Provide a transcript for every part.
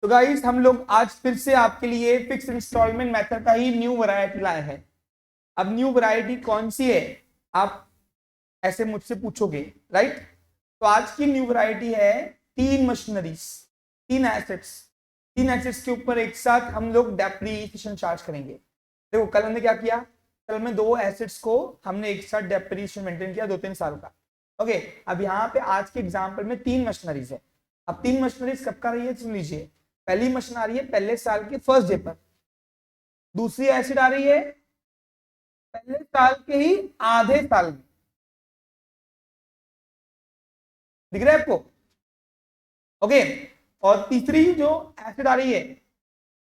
तो गाइस हम लोग आज फिर से आपके लिए फिक्स इंस्टॉलमेंट मेथड का ही न्यू वैरायटी लाए हैं। अब न्यू वैरायटी कौन सी है, आप ऐसे मुझसे पूछोगे, राइट? तो आज की न्यू वैरायटी है तीन मशीनरीज, तीन एसेट्स के ऊपर एक साथ हम लोग डेप्रिसिएशन चार्ज करेंगे। देखो कल हमने क्या किया, कल में दो एसेट्स को हमने एक साथ डेप्रिसिएशन मेंटेन किया 2-3 साल का। ओके, अब यहाँ पे आज के एग्जाम्पल में तीन मशीनरीज है। अब तीन मशीनरीज कब का रही है सुन लीजिए। पहली मशीन आ रही है पहले साल के फर्स्ट डे पर, दूसरी एसिड आ रही है पहले साल के ही आधे साल में। दिख रहा है आपको? ओके, और तीसरी जो एसिड आ रही है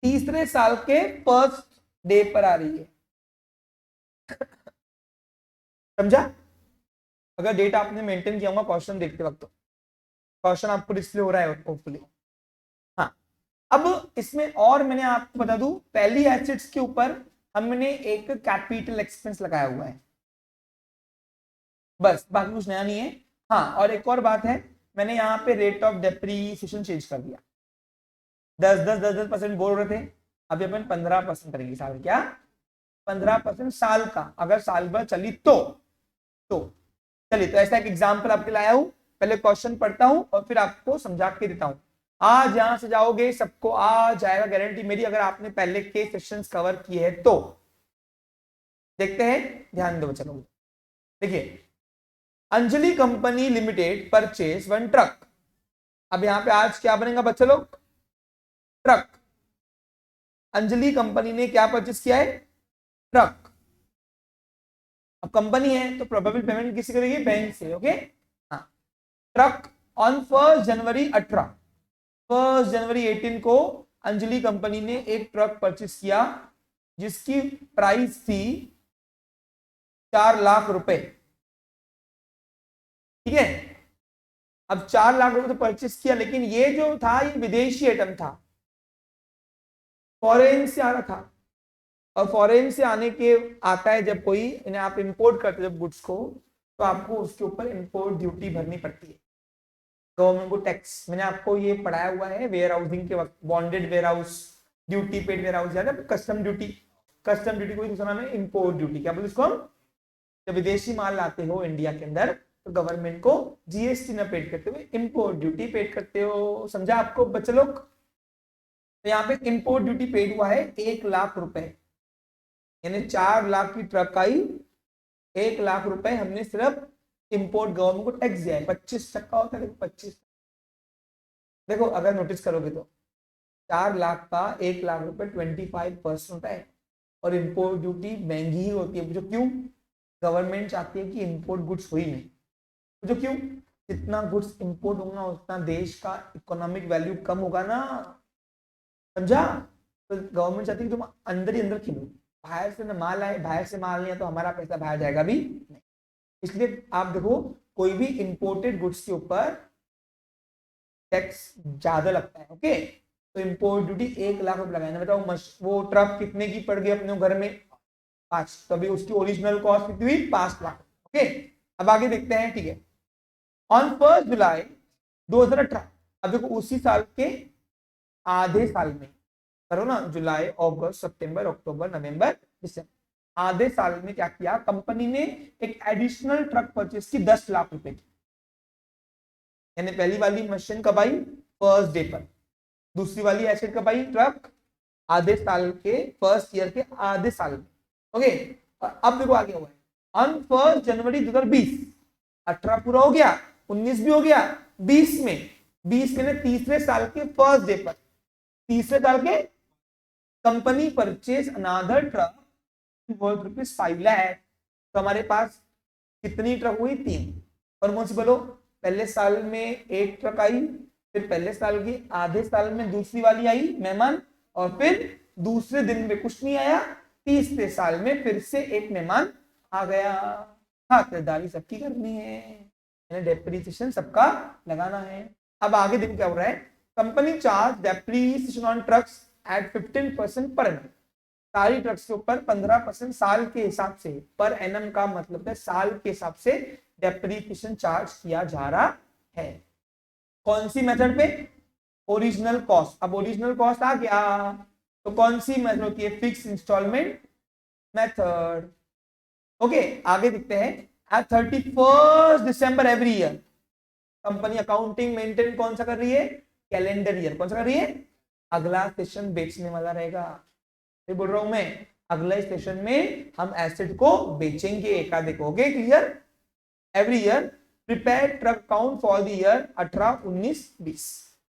तीसरे साल के फर्स्ट डे पर आ रही है। समझा? अगर डेट आपने मेंटेन किया होगा क्वेश्चन देखते वक्त, तो क्वेश्चन आपको डिस्प्ले हो रहा है होपफुली। हाँ, अब इसमें और मैंने आपको बता दूं, पहली एसिड्स के ऊपर हमने एक कैपिटल एक्सपेंस लगाया हुआ है, बस, बाकी कुछ नया नहीं है। हाँ, और एक और बात है, मैंने यहाँ पे रेट ऑफ डेप्रीसिएशन चेंज कर दिया। 10% बोल रहे थे, अभी अपन 15% करेंगे साल। क्या? 15% साल का, अगर साल भर चली तो चलिए, तो ऐसा एक एग्जाम्पल आपके लाया हूं। पहले क्वेश्चन पढ़ता हूं और फिर आपको समझा के देता हूं। आज यहां से जाओगे सबको आ जाएगा, गारंटी मेरी, अगर आपने पहले के सेशंस कवर किए हैं तो। देखते हैं, ध्यान दो चलो। देखिए, Anjali company limited purchase one truck. अब यहां पे आज क्या बनेगा बच्चे लोग? ट्रक। अंजलि कंपनी ने क्या परचेज किया है? ट्रक। अब कंपनी है तो प्रोबेबल पेमेंट किसी करेगी? बैंक से। ओके, हाँ। ट्रक ऑन 1 जनवरी 18 को अंजलि कंपनी ने एक ट्रक परचेज किया जिसकी प्राइस थी 4 लाख रुपए। ठीक है, अब 4 लाख रुपए तो परचेस किया, लेकिन ये जो था ये विदेशी आइटम था, फॉरेन से आ रहा था। और फॉरेन से आने के आता है जब कोई, इन्हें आप इंपोर्ट करते जब गुड्स को, तो आपको उसके ऊपर इंपोर्ट ड्यूटी भरनी पड़ती है, गवर्नमेंट को टैक्स। मैंने आपको ये पढ़ाया हुआ है वेयर हाउसिंग के वक्त, bonded warehouse, duty paid warehouse, याद है? Custom duty. कस्टम ड्यूटी कोई दूसरा नाम है इंपोर्ट ड्यूटी। क्या बोलते इसको हम? जब विदेशी माल लाते हो इंडिया के अंदर तो गवर्नमेंट को जीएसटी न पेड करते हुए इंपोर्ट ड्यूटी पेड करते हो। समझा आपको बच्चे लोग? तो यहाँ पे इंपोर्ट ड्यूटी पेड हुआ है 1 लाख रुपए, यानी 4 लाख की ट्रक आई, 1 लाख रुपए हमने सिर्फ इंपोर्ट गवर्नमेंट को टैक्स दिया है। 25% होता है, 25। देखो अगर नोटिस करोगे तो 4 लाख का 1 लाख रुपए 25% होता है। और इंपोर्ट ड्यूटी महंगी ही होती है, जो क्यों? गवर्नमेंट चाहती है कि इंपोर्ट गुड्स हो ही नहीं। जो क्यों? जितना गुड्स इंपोर्ट होगा उतना देश का इकोनॉमिक वैल्यू कम होगा ना। समझा? तो गवर्नमेंट चाहती है कि तुम अंदर ही अंदर खिलो, बाहर से ना माल आए, बाहर से माल नहीं है तो हमारा पैसा बाहर जाएगा भी नहीं। इसलिए आप देखो, कोई भी इंपोर्टेड गुड्स के ऊपर टैक्स ज्यादा लगता है। ओके, तो इंपोर्ट ड्यूटी 1 लाख रुपए लगाना। बताओ वो ट्रक कितने की पड़ गई अपने घर में? 5। तो अभी उसकी ओरिजिनल कॉस्ट कितनी हुई? 5 लाख। ओके, अब आगे देखते हैं। ठीक है, ऑन 1 जुलाई 2018, अब देखो उसी साल के आधे साल में करो ना, जुलाई अगस्त सितंबर अक्टूबर नवंबर दिसंबर, आधे साल में क्या किया कंपनी ने? एक एडिशनल ट्रक परचेस की 10 लाख रुपए की। यानी पहली वाली मशीन कब आई? फर्स्ट डे पर। दूसरी वाली एसेट कब आई? ट्रक आधे साल के, फर्स्ट ईयर के आधे साल में। ओके, अब देखो आगे हुआ है, ऑन 1 जनवरी 2020, 18 पूरा हो गया, 19 भी हो गया, 20 में, 20 में तीसरे साल के फर्स्ट डे पर, तीसरे साल के, कंपनी परचेज अनादर ट्रक वर्थ ₹5 लाख। तो हमारे पास कितनी ट्रक हुई? 3। और कौन सी बोलो? पहले साल में एक ट्रक आई, फिर पहले साल की आधे साल में दूसरी वाली आई मेहमान, और फिर दूसरे दिन में कुछ नहीं आया, तीसरे साल में फिर से एक मेहमान आ गया। खातिरदारी सबकी करनी है, डेप्रीसिएशन सबका लगाना है। अब आगे दिन क्या हो रहा है? Company charge depreciation on trucks at 15% per annum. सारी ट्रक्स के ऊपर 15% साल के हिसाब से, पर एनम का मतलब है साल के हिसाब से डेप्रीसिएशन चार्ज किया जा रहा है। कौन सी मेथड पे? Original cost. अब ओरिजिनल कॉस्ट आ गया तो कौन सी मेथड होती है? Fix instalment method. ओके, आगे दिखते हैं। एट 31 दिसंबर every year company accounting maintain कौन सा कर रही है? Calendar year. कौन सा कर रही है? अगला सेशन बेचने वाला रहेगा। ये बोल रहा हूं मैं, अगले सेशन में हम एसेट को बेचेंगे। क्या देखोगे? Clear? Every year prepare truck account for the year 18, 19, 20।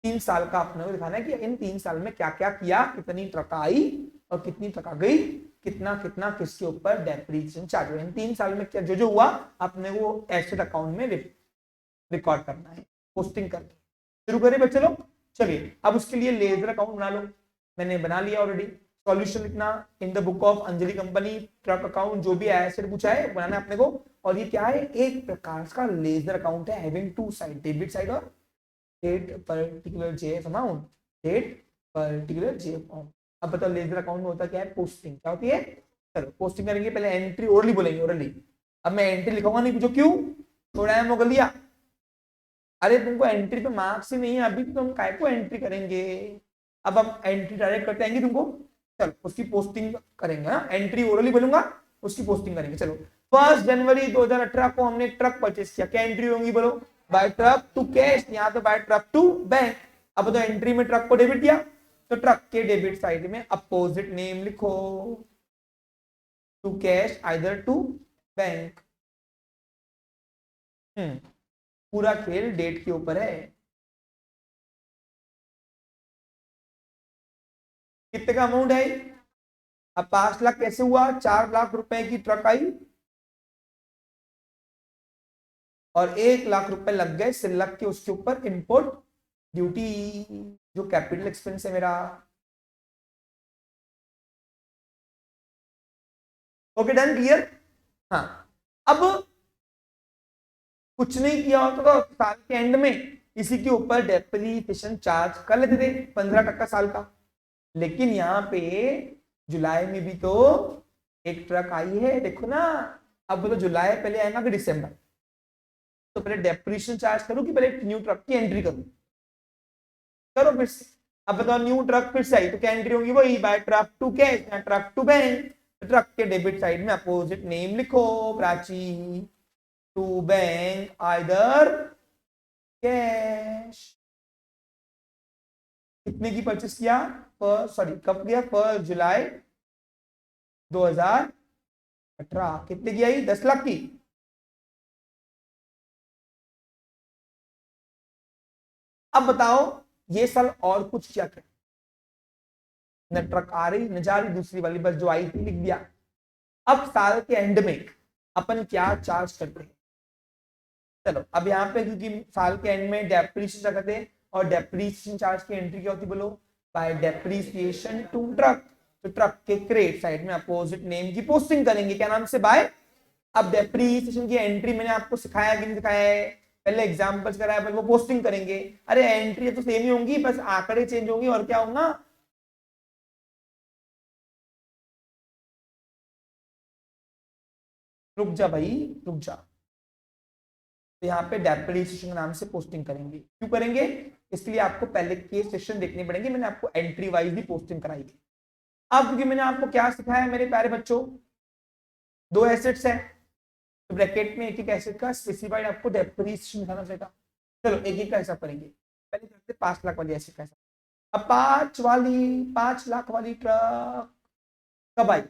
3 साल का अपने को दिखाना है कि इन 3 साल में क्या क्या किया, कितनी ट्रक आई और कितनी ट्रक आ गई, कितना कितना किसके ऊपर डेप्रीसिएशन चार्ज हुआ। इन 3 साल में क्या जो जो हुआ अपने वो एसेट अकाउंट में रिकॉर्ड करना है, पोस्टिंग करके। शुरू करें बच्चे लोग? चलिए, अब उसके लिए लेजर अकाउंट बना लो। मैंने बना लिया ऑलरेडी। सॉल्यूशन लिखना in the book of Anjali company, truck account जो भी एसेट पूछा है बनाना है अपने को। और ये क्या है? एक प्रकार का लेजर अकाउंट है, having two side, debit side और date particular JF amount, date particular JF amount. अब बताओ लेजर अकाउंट में होता क्या है? पोस्टिंग। क्या होती है? चलो पोस्टिंग करेंगे। पहले एंट्री ओरली बोलेंगे, ओरली। अब मैं एंट्री लिखूंगा नहीं, पूछो क्यों? थोड़ा है मोगल लिया। अरे तुमको एंट्री पे मार्क्स ही नहीं है अभी, तो हम काय को एंट्री करेंगे? अब हम एंट्री डायरेक्ट करते आएंगे तुमको। चलो उसकी पोस्टिंग करेंगे। हाँ, एंट्री ओरली बोलूंगा, उसकी पोस्टिंग करेंगे। चलो 1 जनवरी 2018 को हमने ट्रक परचेस किया। क्या एंट्री होंगी बोलो? बाय ट्रक टू कैश, यहाँ तो बाय ट्रक टू बैंक। अब तो एंट्री में ट्रक को डेबिट किया, तो ट्रक के डेबिट साइड में अपोजिट नेम लिखो, to cash either to bank. पूरा खेल डेट के ऊपर है। कितने का अमाउंट है? अब 5 लाख कैसे हुआ? 4 लाख रुपए की ट्रक आई और 1 लाख रुपए लग गए सिल्लक के उसके ऊपर इंपोर्ट ड्यूटी, जो कैपिटल एक्सपेंस है मेरा। Okay done, clear? हाँ, अब कुछ नहीं किया होता तो साल के एंड में इसी के ऊपर डेप्रिसिएशन चार्ज कर लेते थे 15% साल का। लेकिन यहाँ पे जुलाई में भी तो एक ट्रक आई है, देखो ना। अब बोलो जुलाई पहले आएगा कि दिसंबर? तो पहले डेप्रिसिएशन चार्ज करूं कि पहले न्यू ट्रक की एंट्री करूं? करो फिर से। अब बताओ, न्यू ट्रक फिर से आई तो क्या एंट्री होगी? वही बाय ट्रक टू कैश या ट्रक टू बैंक। ट्रक के डेबिट साइड में अपोजिट नेम लिखो, Prachi, to bank either cash. कितने की परचेस किया? सॉरी कब किया? 1 जुलाई 2018। कितने की आई? 10 लाख की। अब बताओ ये साल और कुछ क्या कर, न ट्रक आ रही न जा रही, दूसरी वाली बस जो आई थी लिख दिया। अब साल के एंड में अपन क्या चार्ज करते हैं? चलो अब यहाँ पे क्योंकि साल के एंड में डेप्रीसिएशन करते हैं और डेप्रीसिएशन चार्ज की एंट्री क्या होती बोलो? By depreciation to truck. तो ट्रक के क्रेडिट साइड में अपोजिट नेम की पोस्टिंग करेंगे। क्या नाम से? बाय। अब डेप्रीसिएशन की एंट्री मैंने आपको सिखाया कि नहीं सिखाया है? पहले एग्जांपल्स कराया, पर वो पोस्टिंग करेंगे। अरे एंट्री तो सेम ही होंगी, बस आंकड़े चेंज होंगे और क्या होगा? रुक जा भाई, रुक जा। तो यहाँ पे डेप्रिसिएशन के नाम से पोस्टिंग करेंगे। क्यों करेंगे? इसलिए आपको पहले के सेशन देखने पड़ेंगे। मैंने आपको एंट्री वाइज भी पोस्टिंग कराई है। अब क्योंकि मैंने आपको क्या सिखाया मेरे प्यारे बच्चों? 2 एसेट्स है, तो ब्रैकेट में एक एक एसेट का स्पेसिफाइड आपको डेप्रिसिएशन दिखाना पड़ेगा। चलो एक एक का हिसाब करेंगे। पहले करते 5 लाख वाली एसेट का हिसाब। अब 5 लाख वाली ट्रक कब आई?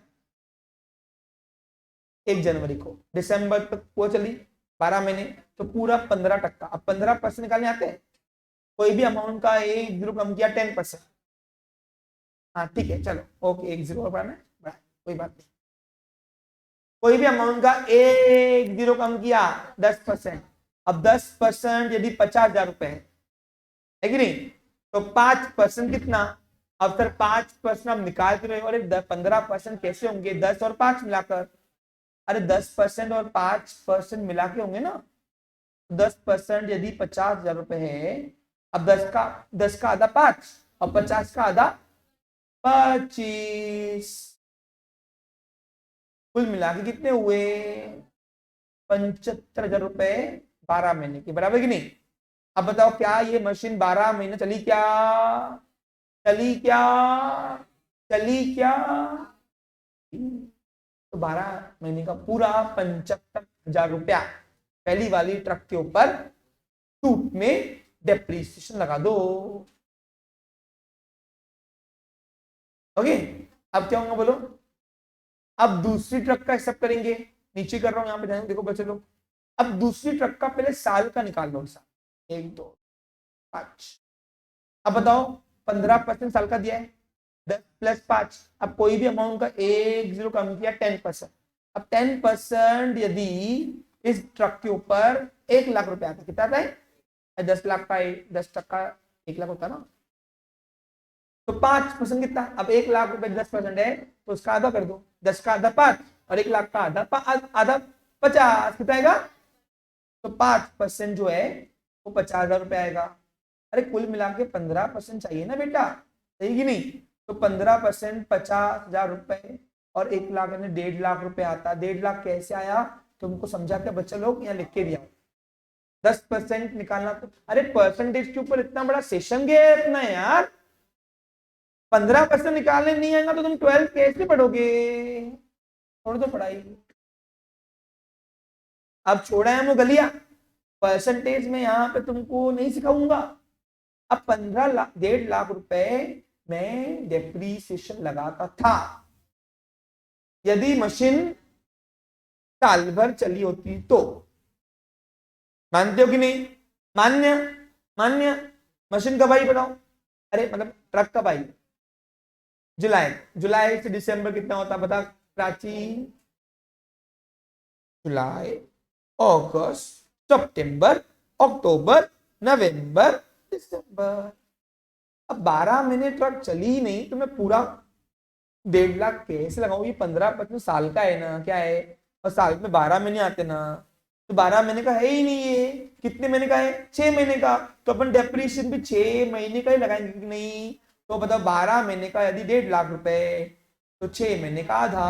1 जनवरी को। दिसंबर तक वो चली 12 महीने, तो पूरा 15%। अब 15% निकालने आते हैं? कोई भी अमाउंट का 1 जीरो कम किया 10%। हाँ ठीक है, चलो ओके, 1 जीरो और बढ़ाना है, कोई बात नहीं। कोई भी अमाउंट का 1 जीरो कम किया 10%। अब 10% यदि 50,000 रुपए है कि नहीं, तो 5% कितना? अब सर 5% हम निकाल के रहे हो, अरे 15% कैसे होंगे? 10 और 5 मिलाकर। अरे 10% और 5% मिला के होंगे ना। 10% यदि 50,000 रुपए है, अब 10 का आधा 5 और 50 का आधा 25, कुल मिला के कितने हुए? 75,000 रुपए 12 महीने के, बराबर कि नहीं? अब बताओ क्या ये मशीन 12 महीने चली क्या? चली क्या? चली क्या? तो 12 महीने का पूरा 75,000 रुपया पहली वाली ट्रक के ऊपर टूट में डेप्रीसिएशन लगा दो। ओके, अब क्या होगा बोलो? अब दूसरी ट्रक का हिसाब करेंगे, नीचे कर रहा हूं, यहां पे ध्यान देखो बच्चे लोग। अब दूसरी ट्रक का पहले साल का निकाल लो, साल 1 2 5। अब बताओ 15% साल का दिया है, 10 + 5। अब कोई भी अमाउंट का 1 0 कम किया 10%। अब 10% यदि इस ट्रक के ऊपर 1 लाख रुपए आता, कितना आता है? 10 लाख का 10 ट्रक का 1 लाख होता ना, तो 5% कितना? अब 1 लाख रुपए 10% है तो उसका आधा कर दो, 10 का आधा 5 और 1 लाख का आधा आधा 50, कितना आएगा? तो 5% जो है वो 50,000 रुपए आएगा। अरे कुल मिला के 15% चाहिए ना बेटा, सही कि नहीं? तो 15% 50,000 रुपए और 1 लाख यानी 1.5 लाख रुपए आता। 1.5 लाख कैसे आया तुमको समझा के बच्चे लोग, यहाँ लिख के दिया। 10% निकालना तो, अरे परसेंटेज के ऊपर इतना बड़ा सेशन गया है अपना यार। 15% निकालने नहीं आएगा तो तुम 12 कैसे पढ़ोगे? छोड़ दो पढ़ाई, अब छोड़ा है वो गलिया। परसेंटेज में यहाँ पे तुमको नहीं सिखाऊंगा। अब 15 लाख 1.5 लाख रुपए में डेप्रीसिएशन लगाता था यदि मशीन साल भर चली होती तो। मानते हो कि नहीं? मान्य? मान्य? मशीन कब आई बताओ? अरे मतलब ट्रक कब आई? जुलाई। जुलाई से दिसंबर कितना होता बता प्राची? जुलाई, अगस्त, सितंबर, अक्टूबर, नवंबर, दिसंबर। अब 12 महीने ट्रक चली ही नहीं तो मैं पूरा 1.5 लाख कैसे लगाऊं? ये 15% साल का है ना, क्या है? और साल में 12 महीने आते ना, तो 12 महीने का है ही नहीं ये। कितने महीने का है? 6 महीने का। तो अपन डेप्रीशिएशन भी 6 महीने का ही लगाएंगे कि नहीं? तो बताओ 12 महीने का यदि 1.5 लाख रुपए तो 6 महीने का आधा।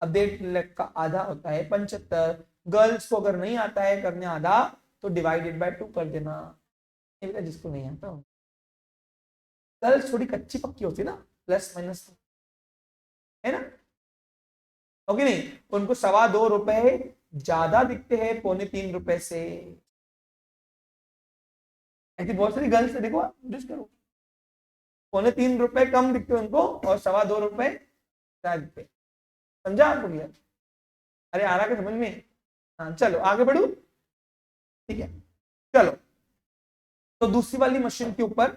अब 1.5 लाख का आधा होता है 75। गर्ल्स को अगर नहीं आता है करने आधा तो डिवाइडेड बाय 2 कर देना। जिसको नहीं आता, गर्ल्स थोड़ी कच्ची पक्की होती है ना, प्लस माइनस, है ना? ओके नहीं? उनको 2.25 रुपए ज्यादा दिखते हैं 2.75 रुपए से। ऐसी बहुत सारी गर्ल्स है, देखो नोटिस करो, 2.75 रुपए कम दिखते हैं उनको और 2.25 रुपए ज्यादा दिखते हैं। समझा आपको क्लियर? अरे आ रहा क्या समझ में? हाँ चलो आगे बढ़ू, ठीक है। चलो, तो दूसरी वाली मशीन के ऊपर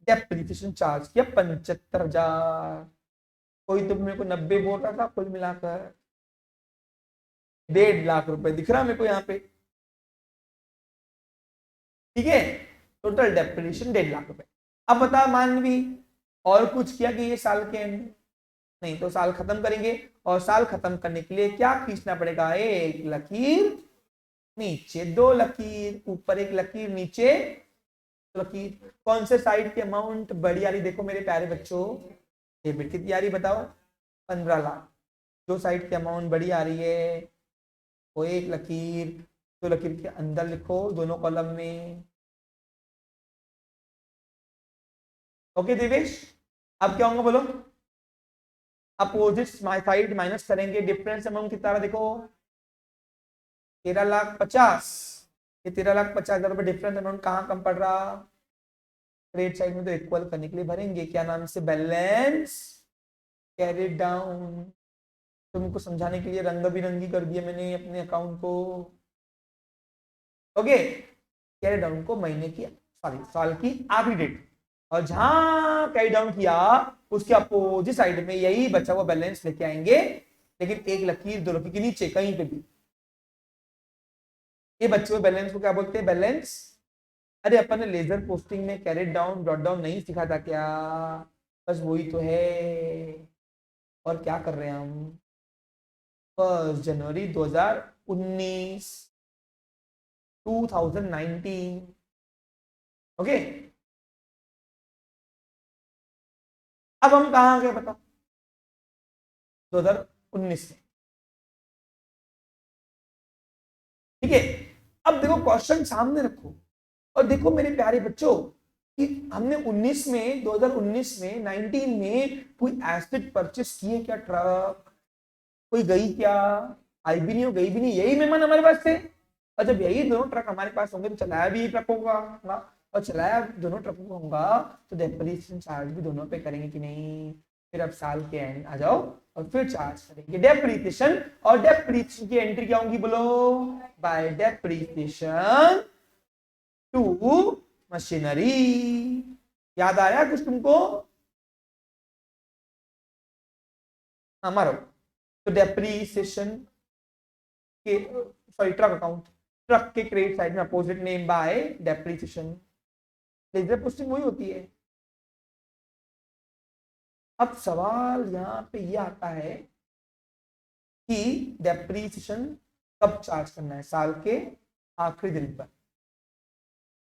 डेप्रीसिएशन चार्ज किया 75,000। कोई तो मेरे को 90 बोल रहा था, कुल मिलाकर 1.5 लाख रुपए दिख रहा मेरे को यहाँ पे, ठीक है। टोटल डेप्रीसिएशन 1.5 लाख रुपए। अब बता मानवी, और कुछ किया कि ये साल के एंड? नहीं, तो साल खत्म करेंगे और साल खत्म करने के लिए क्या खींचना पड़ेगा? एक लकीर नीचे, 2 लकीर ऊपर, एक लकीर नीचे, लकीर। कौन से साइड की अमाउंट बड़ी आ रही देखो मेरे प्यारे बच्चों, डेबिट कितनी आ रही बताओ? 15 लाख। जो साइड की अमाउंट बड़ी आ रही है वो एक लकीर, 2 लकीर के अंदर लिखो दोनों कॉलम में। ओके देवेश, अब क्या होगा बोलो? अपोजिट साइड माइनस करेंगे, डिफरेंस अमाउंट कितना रहा देखो? 13,50,000। ये 13,50,000 रुपए डिफरेंस अमाउंट कहाँ कम पड़ रहा? क्रेडिट साइड में तो इक्वल करने के लिए भरेंगे, क्या नाम से? Balance carry down. तुमको समझाने के लिए रंग बिरंगी कर दिया मैंने अपने अकाउंट को। ओके, कैरी डाउन को महीने की, सॉरी साल की आखिरी डेट, और जहां कैरी डाउन किया उसके अपोजिट साइड में यही बचा हुआ बैलेंस लेके आएंगे, लेकिन एक लकीर 2 लकीर के नीचे कहीं पे भी। ये बचे हुए बैलेंस को क्या बोलते हैं? बैलेंस। अरे अपन ने लेजर पोस्टिंग में कैरेट डाउन ब्रॉट डाउन नहीं सीखा था क्या? बस वही तो है। और क्या कर रहे हैं हम? 1 जनवरी 2019, 2019। ओके, अब हम कहाँ गए बताओ? 2019 में, ठीक है। अब देखो क्वेश्चन सामने रखो और देखो मेरे प्यारे बच्चों कि हमने 19 में 2019 में 19 में कोई एसेट परचेस किए क्या? ट्रक कोई गई क्या? आई भी नहीं हो, गई भी नहीं, यही मेहमान हमारे पास थे। और जब यही दोनों ट्रक हमारे पास होंगे तो चलाया भी ट्रक होगा, और चलाया दोनों ट्रकों को होगा तो डेप्रिसिएशन चार्ज भी दोनों पे करेंगे कि नहीं? फिर अब साल के एंड आ जाओ और फिर चार्ज करेंगे डेप्रिसिएशन। और डेप्रिसिएशन की एंट्री क्या होंगी बोलो? By depreciation to machinery. याद आया कुछ तुमको? हाँ मारो। तो डेप्रिसिएशन के, सॉरी ट्रक अकाउंट, ट्रक के क्रेडिट साइड में opposite name by depreciation, ledger posting वही होती है। अब सवाल यहाँ पे ये आता है कि डेप्रिसिएशन कब चार्ज करना है? साल के आखिरी दिन पर।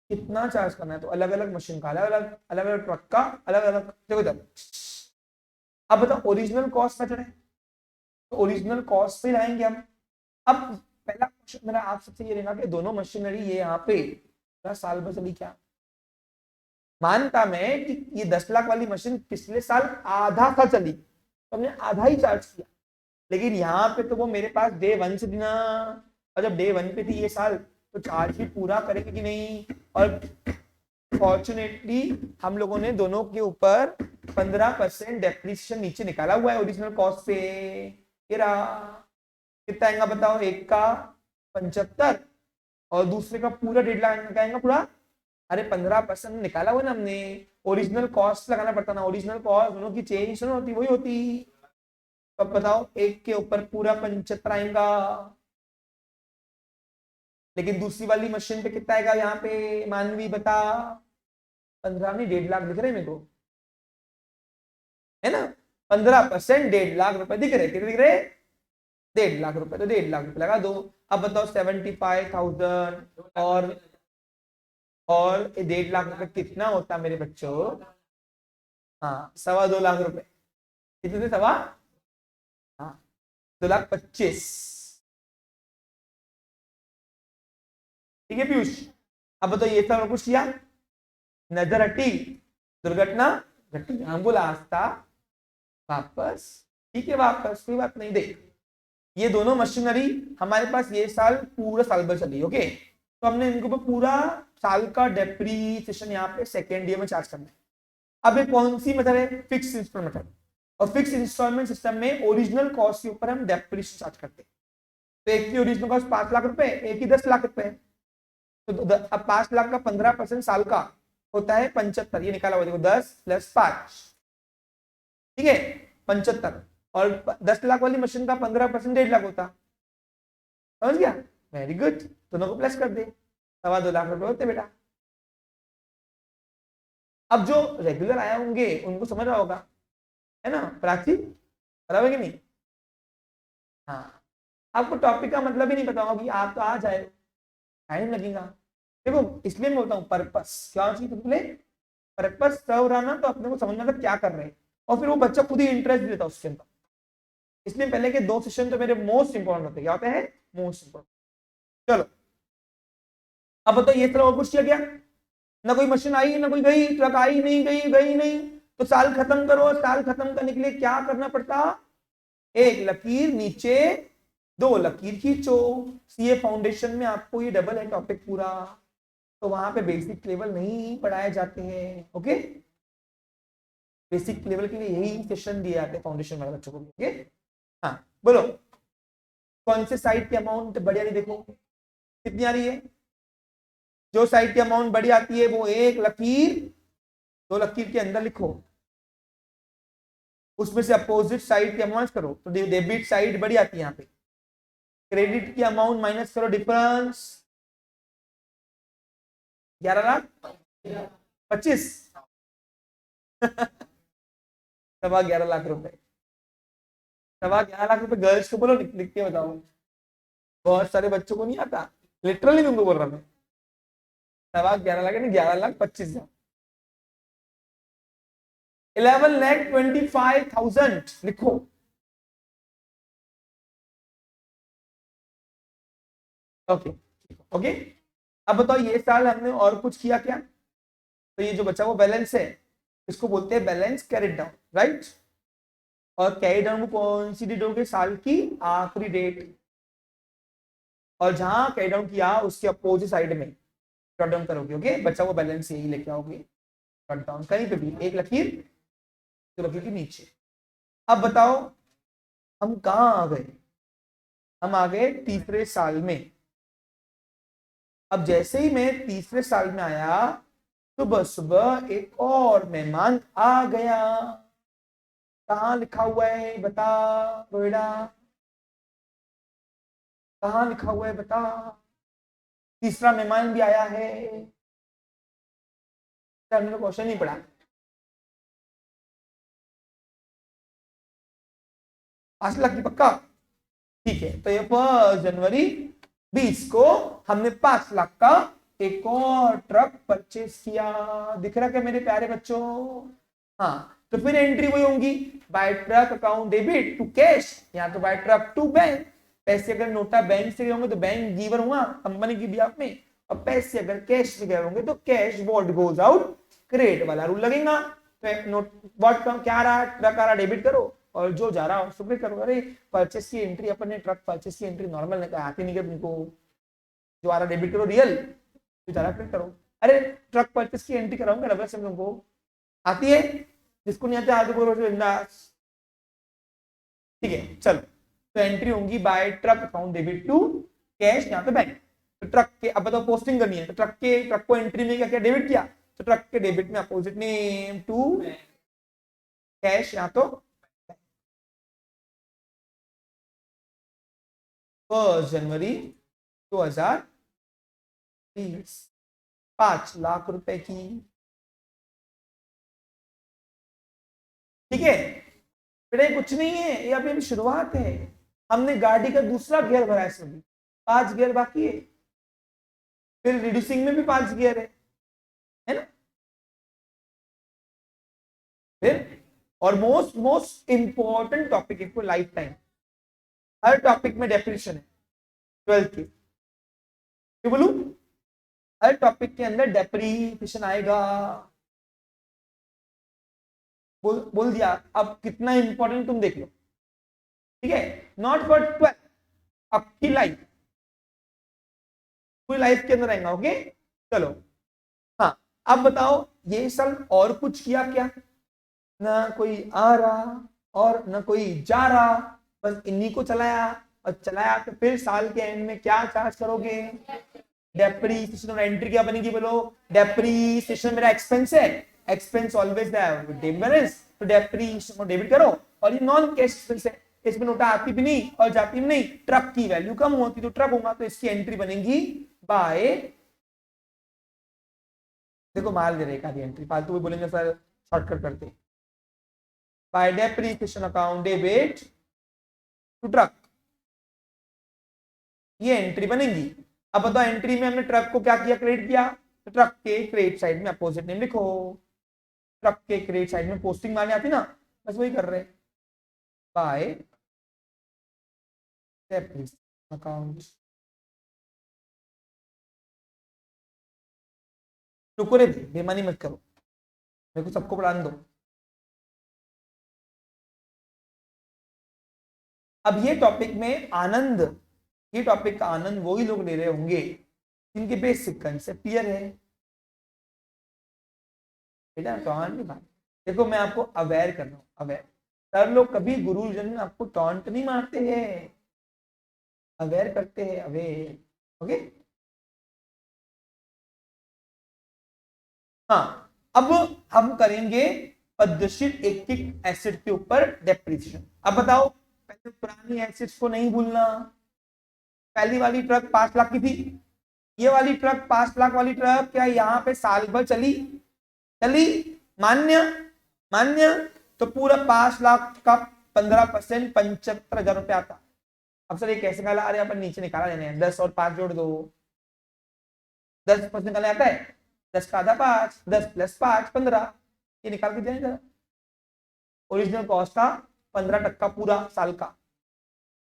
कितना चार्ज करना है? तो अलग अलग मशीन का अलग अलग, अलग अलग ट्रक का अलग अलग। देखो इधर, अब बताओ ओरिजिनल कॉस्ट मेथड है तो ओरिजिनल कॉस्ट पे लाएंगे हम। अब पहला क्वेश्चन मेरा आप सबसे ये रहेगा कि दोनों मशीनरी ये यहाँ पे 10 साल में चली क्या? मानता मैं कि ये 10 लाख वाली मशीन पिछले साल आधा साल चली तो हमने आधा ही चार्ज किया, लेकिन यहाँ पे तो वो मेरे पास डे 1 से देना, और जब डे 1 पे थी ये साल तो चार्ज भी पूरा करेंगे कि नहीं? और फॉर्चुनेटली हम लोगों ने दोनों के ऊपर 15% डेप्रिसिएशन नीचे निकाला हुआ है ओरिजिनल कॉस्ट से। ये रहा, कितना आएगा बताओ? एक का 75 और दूसरे का पूरा 1.5 लाख का आएगा पूरा। अरे 15% निकाला हुआ ना हमने, ओरिजिनल कॉस्ट लगाना पड़ता ना, ओरिजिनल कॉस्ट दोनों की चेंज नहीं होती, वही होती। अब बताओ एक के ऊपर पूरा 75 आएगा, लेकिन दूसरी वाली मशीन पे कितना आएगा? यहाँ पे मानवी बता। 15 नहीं 1.5 लाख दिख रहे मेरे को, है ना? 15% 1.5 लाख रुपए दिख रहे, कितने दिख रहे? 1.5 लाख रुपए, तो 1.5 लाख रुपए लगा दो। अब बताओ 75,000 और 1.5 लाख रुपए कितना होता मेरे बच्चों? हाँ 2.25 लाख रुपए। कितने थे? सवा, हाँ 2,25,000। ठीक है पीयूष? अब बताओ ये सब कुछ किया, नजर हटी, दुर्घटना घटी, एम्बुलेंस था वापस, ठीक है वापस, कोई बात नहीं। देख ये दोनों मशीनरी हमारे पास ये साल पूरा साल भर चली, ओके, तो हमने इनके ऊपर पूरा साल का डेप्रीसिएशन यहाँ पे सेकेंड ईयर में चार्ज करना है। अब ये कौन सी मेथड है? Fix instalment method. और फिक्स इंस्टॉलमेंट सिस्टम में ओरिजिनल कॉस्ट के ऊपर हम डेप्रीसिएशन चार्ज करते हैं। तो एक की ओरिजिनल कॉस्ट 5 लाख रुपए, एक की 10 लाख रुपए। तो अब 5 लाख का 15% साल का होता है 75, ये निकाला हुआ देखो, 10 + 5, ठीक है 75। और 10 लाख वाली मशीन का 15% 1.5 लाख होता, समझ गया? वेरी गुड, दोनों को प्लस कर दे, 2.25 लाख रुपए होते बेटा। अब जो रेगुलर आया होंगे उनको समझ रहा होगा, है ना प्राची? बराबर कि नहीं? हाँ, आपको टॉपिक का मतलब ही नहीं पता होगा कि आप तो आ जाए, टाइम लगेगा। देखो इसलिए मैं बोलता हूँ पर्पस क्या चाहिए तुमने, पर्पस सर्व रहा ना तो अपने को समझना था क्या कर रहे हैं, और फिर वो बच्चा खुद ही इंटरेस्ट देता उसके अंदर। इसलिए पहले के 2 सेशन तो मेरे मोस्ट इंपॉर्टेंट होते हैं, क्या होते हैं? Most important. चलो अब बताओ ये तरह और कुछ किया गया? ना कोई मशीन आई ना कोई गई, ट्रक आई नहीं गई, गई नहीं, तो साल खत्म करो। साल खत्म करने के लिए क्या करना पड़ता? एक लकीर नीचे 2 लकीर खींचो। सीए फाउंडेशन में आपको ये डबल है टॉपिक पूरा, तो वहां पे बेसिक लेवल नहीं पढ़ाए जाते हैं, ओके? बेसिक लेवल के लिए यही सेशन दिए जाते हैं फाउंडेशन वाले बच्चों को, ओके? हाँ बोलो कौन से साइड की अमाउंट बढ़िया नहीं? देखो कितनी आ रही है, जो साइड की अमाउंट बड़ी आती है वो एक लकीर 2 लकीर के अंदर लिखो, उसमें से अपोजिट साइड की अमाउंट करो, तो डेबिट साइड बड़ी आती है यहाँ पे, क्रेडिट की अमाउंट माइनस करो, डिफरेंस 11,25,000 11,00,000 रुपए, 11,00,000 रुपए गर्ल्स को बोलो लिख के बताओ, बहुत सारे बच्चों को नहीं आता, लिटरली तुमको बोल रहा मैं। 11,00,000 यानी 11,25,000, 11,25,000 लिखो। ओके ओके अब बताओ ये साल हमने और कुछ किया क्या? तो ये जो बचा वो बैलेंस है, इसको बोलते हैं बैलेंस कैरिड डाउन, राइट। और कैरी डाउन को कौन सी डेट होगी? साल की आखिरी डेट। और जहां कैरी डाउन किया उसके अपोजिट साइड में जॉट डाउन करोगे, ओके। बचा वो बैलेंस यही लेके आओगे, जॉट डाउन कहीं पे भी एक लकीर, तो लकीर के नीचे। अब बताओ हम कहाँ आ गए? हम आ गए तीसरे साल में। अब जैसे ही मैं तीसरे साल में आया, सुबह सुबह एक और मेहमान आ गया। कहाँ लिखा हुआ है बता रोहिड़ा, कहाँ लिखा हुआ है बता? तीसरा मेहमान भी आया है। हमने क्वेश्चन नहीं पढ़ा। 5 लाख की पक्का? ठीक है, तो ये 1 जनवरी 20 को हमने 5 लाख का एक और ट्रक परचेज किया। दिख रहा क्या मेरे प्यारे बच्चों? हाँ, तो फिर एंट्री वही होंगी, by truck account debit to cash, या तो बाय ट्रक टू बैंक। पैसे अगर नोटा बैंक से गए होंगे तो बैंक गिवर हुआ कंपनी की बिहाफ में, और पैसे अगर कैश में गए होंगे तो cash what goes out credit वाला रूल लगेगा। तो नोट व्हाट क्या आ रहा, ट्रक आ रहा डेबिट करो, और जो जा रहा उसको क्रेडिट करो। अरे परचेस की एंट्री अपन ने ट्रक परचेस की एंट्री नॉर्मल ने कहा आती नहीं कर तुमको, जो आ रहा डेबिट करो रियल, जो जा रहा क्रेडिट करो। अरे ट्रक परचेस की एंट्री कराऊंगा रबर से तुमको आती है, जिसको नहीं आता आगे बोलो बिंदास। ठीक है चलो, तो एंट्री होंगी by truck account debit to cash, यहाँ पे बैंक। तो ट्रक के अब बताओ पोस्टिंग करनी है, तो ट्रक को एंट्री में क्या क्या डेबिट किया, तो ट्रक के डेबिट में अपोजिट नेम टू कैश, यहाँ तो 1 जनवरी 2020 5 लाख रुपए की। ठीक है बेटा, कुछ नहीं है, ये अभी शुरुआत है। हमने गाड़ी का दूसरा गियर भरा है, सभी 5 गियर बाकी है, फिर रिड्यूसिंग में भी 5 गियर है ना। फिर और मोस्ट मोस्ट इंपॉर्टेंट टॉपिक है for life time, her topic में डेफिनेशन है 12th की, क्यों बोलूं? हर टॉपिक के अंदर डेप्रीसिएशन आएगा। बोल दिया। अब कितना इंपॉर्टेंट तुम देख लो, ठीक है। नॉट फॉर 12, आपकी लाइफ, पूरी लाइफ के अंदर आएगा, ओके। चलो हाँ, अब बताओ ये साल और कुछ किया क्या? ना कोई आ रहा और ना कोई जा रहा, बस इन्हीं को चलाया, और चलाया तो फिर साल के एंड में क्या चार्ज करोगे? डेप्रीसिएशन। और एंट्री क्या बनेगी बोलो? डेप्रीसिएशन मेरा एक्सपेंस है, एक्सपेंस ऑलवेज डेबिट, तो डेप्रीसिएशन को डेबिट करो। और ये नॉन कैश एक्सपेंस है, इसमें नोटा आती भी नहीं और जाती भी नहीं, ट्रक की वैल्यू कम होती तो ट्रक होगा, तो इसकी एंट्री बनेगी बाय, देखो माल दे रहे एक आधी एंट्री, फालतू भी बोलेंगे सर शॉर्टकट करते, by depreciation account debit to truck, ये एंट्री बनेगी। अब बताओ एंट्री में हमने ट्रक को क्या किया? क्रेडिट किया, तो ट्रक के क्रेडिट साइड में अपोजिट नेम लिखो। ट्रक के क्रेडिट साइड में पोस्टिंग मारने आती ना, बस वही कर रहे हैं, बाय डेप्रीसिएशन अकाउंट। रुको रे, बेईमानी मत करो, मेरे को सबको पढ़ाने दो। अब ये टॉपिक में आनंद, ये टॉपिक का आनंद वही लोग ले रहे होंगे जिनके बेसिक कंसेप्ट क्लियर है बेटा। टॉन्ट नहीं मार, देखो मैं आपको अवेयर कर रहा हूँ, अवेयर। सर लोग कभी गुरुजन आपको टॉन्ट नहीं मारते हैं, अवेयर करते हैं, अवेयर, ओके। हाँ, अब हम करेंगे पद्धतिशील एक एक एसिड के ऊपर डेप्रिसिएशन। अब बताओ, पहले पुरानी एसिड्स को नहीं भूलना। पहली वाली ट्रक 5 लाख की थी, ये वाली ट्रक 5 लाख वाली ट्रक क्या यहाँ पे साल भर चली? चली, मान्य, मान्य। तो पूरा 5 लाख का 15% 75,000 रुपया आता। अब सर ये कैसे निकाला? अरे अपन नीचे निकाला लेने, 10 और 5 जोड़ दो, 10% निकालने आता है, 10 का आधा 5, 10 + 5 15, ये निकाल के दें जरा। ओरिजिनल कॉस्ट था 15% पूरा साल का।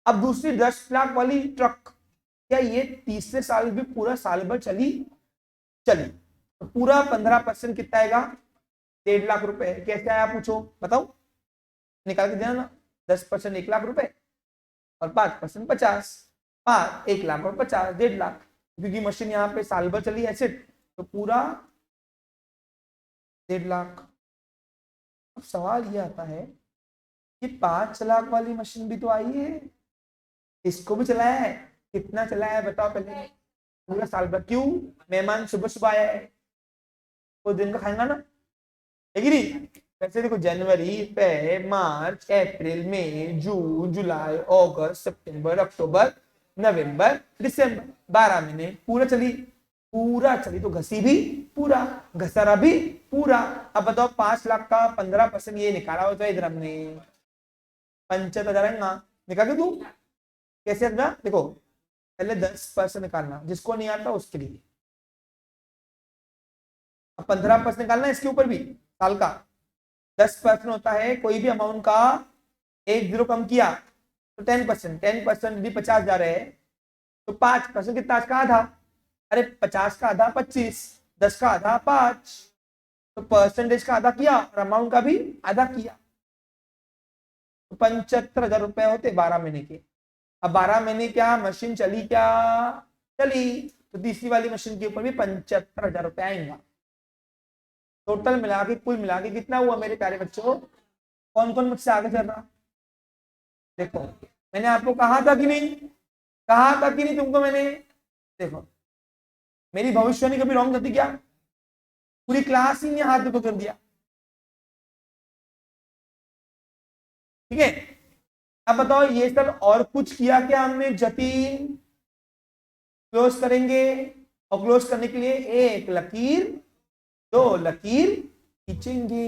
अब दूसरी 10 लाख वाली ट्रक, क्या ये तीसरे साल भी पूरा साल भर चली? चलिए तो पूरा 15% कितना आएगा 1.5 लाख रुपए। कैसे आया पूछो बताओ, निकाल के देना ना। 10% 1 लाख रुपए और 5% 50, 1 लाख और 50 1.5 लाख, क्योंकि मशीन यहाँ पे साल भर चली एसेट, तो पूरा 1.5 लाख। अब सवाल ये आता है कि 5 लाख वाली मशीन भी तो आई है, इसको भी चलाया है, कितना चलाया है बताओ पहले, पूरा साल भर। क्यों? मेहमान सुबह सुबह आया है, वो दिन का खाएगा ना, है कि नहीं? वैसे देखो जनवरी, फरवरी, मार्च, अप्रैल, मई, जून, जुलाई, अगस्त, सितंबर, अक्टूबर, नवंबर, दिसंबर, 12 महीने पूरा चली, पूरा चली तो घसी भी पूरा, घसरा भी पूरा। अब बताओ 5 लाख का 15% ये निकाला हो तो इधर हमने 75,000 निकाल के तू कैसे आएगा? देखो पहले 10% निकालना, जिसको नहीं आता उसके लिए। अब 15% निकालना इसके ऊपर भी साल का। 10% होता है कोई भी अमाउंट का 1 जीरो कम किया तो 10%, 10% यदि 50,000 है तो 5% कितना? का आधा। अरे 50 का आधा 25, 10 का आधा 5, तो परसेंटेज का आधा किया और अमाउंट का भी आधा किया, तो 75,000 रुपए होते 12 महीने के। अब 12 महीने क्या मशीन चली क्या? चली, तो तीसरी वाली मशीन के ऊपर भी 75,000 रुपए आएंगे। टोटल मिला के, कुल मिला के कितना हुआ मेरे प्यारे बच्चों? कौन कौन मुझसे आगे चल रहा? देखो मैंने आपको कहा था कि नहीं, कहा था कि नहीं तुमको मैंने? देखो मेरी भविष्यवाणी कभी रॉन्ग करती क्या? पूरी क्लास ही ने हाथ ऊपर कर दिया। ठीक है, अब बताओ ये सब और कुछ किया क्या हमने जतिन? क्लोज करेंगे, और क्लोज करने के लिए एक लकीर, 2 लकीर खींचेंगे।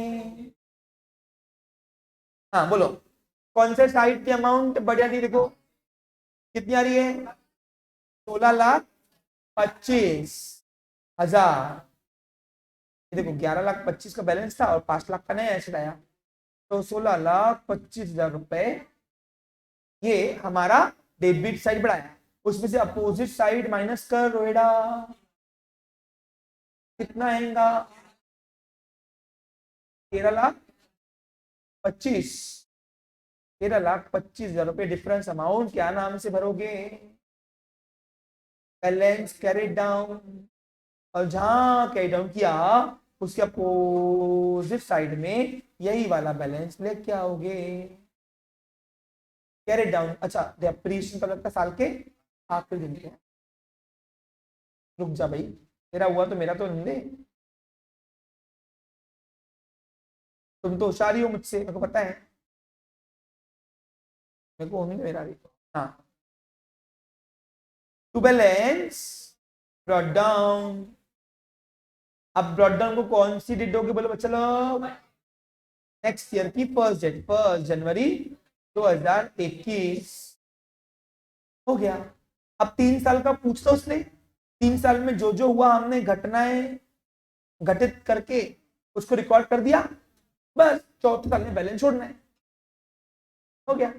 हाँ बोलो, कौन से साइड की अमाउंट बढ़िया नहीं? देखो कितनी आ रही है, 16,25,000। देखो 11,25,000 का बैलेंस था और 5 लाख का नया एसेट आया, तो 16,25,000 रुपए ये हमारा डेबिट साइड बढ़ाया। उसमें से अपोजिट साइड माइनस कर रोएडा, कितना आएगा? 13,25,000, 13,25,000 रुपए डिफरेंस अमाउंट क्या नाम से भरोगे? बैलेंस कैरी डाउन, और जहां कैरी डाउन किया उसके अपोजिट साइड में यही वाला बैलेंस लेके आओगे। कैरी डाउन, अच्छा डेप्रिसिएशन कब लगता है? साल के आखिरी दिन के। रुक जा भाई, तेरा हुआ तो मेरा तो नहीं दे, तुम तो होशियारी हो मुझसे, मेरे को पता है, मेरे को होने मेरा भी। हाँ, टू बैलेंस ब्रॉट डाउन। अब ब्रॉट डाउन को कौन सी डेट दोगे बोलो बच्चा लोग? नेक्स्ट ईयर की फर्स्ट डेट, 1 जनवरी 2021 हो गया। अब 3 साल का पूछता उसने, 3 साल में जो जो हुआ हमने घटनाएं घटित करके उसको रिकॉर्ड कर दिया, बस चौथे साल में बैलेंस छोड़ना है, हो गया।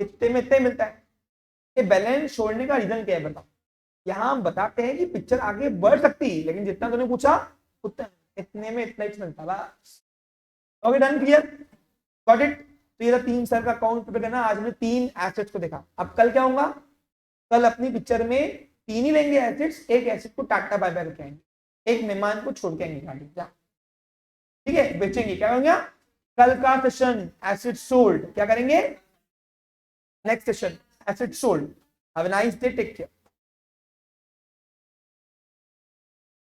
इतने में इतने मिलता है। ये बैलेंस छोड़ने का रीजन क्या है बताओ? यहाँ हम बताते हैं कि पिक्चर आगे बढ़ सकती है, लेकिन जितना तूने पूछा उतना, इतने में इतना ही मिलता बस। Okay done, clear, got it. तो ये 3 साल का अकाउंट प्रिपेयर करना। आज हमने 3 एसेट्स को देखा, अब कल क्या होगा? कल अपनी पिक्चर में 3 ही लेंगे एसेट्स, एक एसेट को टाटा बाय बाय करके आएंगे, एक मेहमान को छोड़ के आएंगे गाड़ी, ठीक है, बेचेंगे। क्या होगा कल का सेशन? Asset sold. क्या करेंगे next session? Asset sold. Have a nice day, take care.